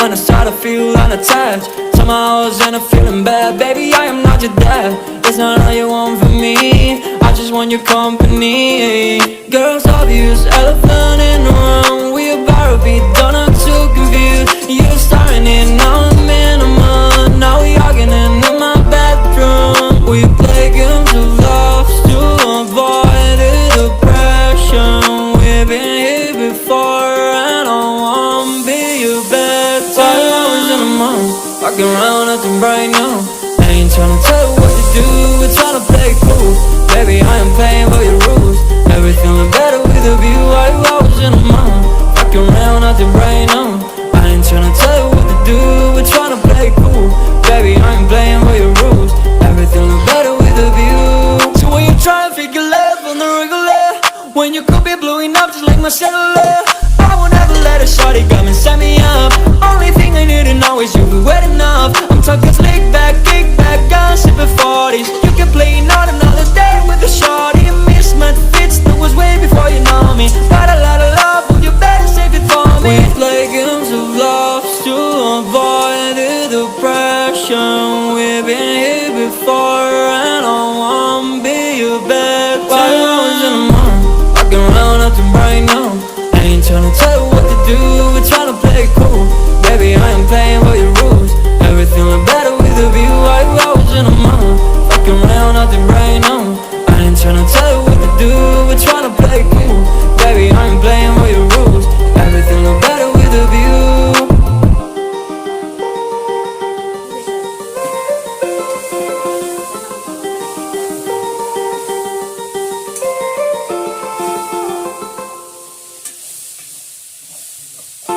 when I start to feel unattached. Somehow I was in a feeling bad. Baby, I am not your dad. It's not all you want from me, I just want your company. Girls obvious, elephant in the room. We about to be done, I'm too confused. You're starting it, now I'm in a mood. Now we arguing in my bedroom. We play games of love to avoid the depression. We've been here before and I wanna be your best. 5 hours in a month, walking around nothing brand new. I ain't tryna tell you what to do, we're tryna play cool. Baby, I am playing by your rules. Everything look better with a view. 5 hours in a month, walking around nothing brand new. I ain't tryna tell you what to do, we're tryna play cool. Baby, I ain't playing by your rules. Everything look better with a view. So when you try to figure love on the regular, when you could be blowing up just like my cellular, I won't ever let a shorty come and set me up. Only thing I need to know is you be wet enough. I'm talking slick back, kick back, gun sipping 40s. You can play not another day with a shorty. Mismatch fits, that was way before you know me. Got a lot of love, but you better save it for me. We play games of love to avoid the depression. We've been here before and I wanna be your best. 5 hours in a month, walking around nothing brand new. I ain't tryna tell you what to do, we're tryna play cool. Baby, I am playing by your rules. Everything look better with a view. 5 hours in a month, walking around nothing brand new. I ain't tryna tell you what to do, we're tryna play cool. Baby, I ain't playing by your rules. Everything look better with a view.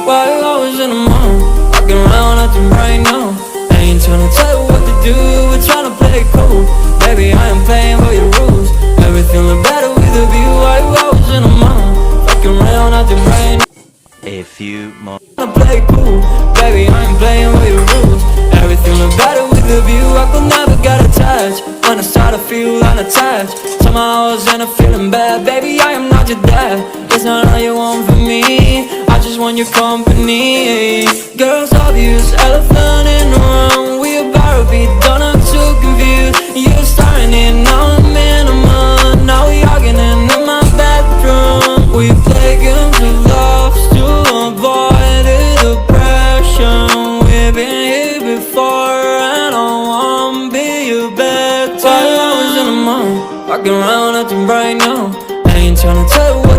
While I was in a month, walking around nothing brand new. I ain't tryna tell you what to do, we're tryna play cool. Baby, I am playing by your rules. Everything look better with a view. 5 hours in a month, walking around nothing brand new. A few more. Tryna play cool, baby, I ain't playing by your rules. Everything look better with a view. I could never get attached when I start to feel unattached. Somehow I was in a feeling bad. Baby, I am not your dad. It's not all you want from me, I just want your company. Girls obvious, elephant in the room. We about to be done, I'm too confused. You're starting it, now I'm in a mood. Now we arguing in my bedroom. We play games of love to avoid the depression. We've been here before and I wanna be your best. 5 hours in a month, walking around nothing brand new. I ain't tryna tell you what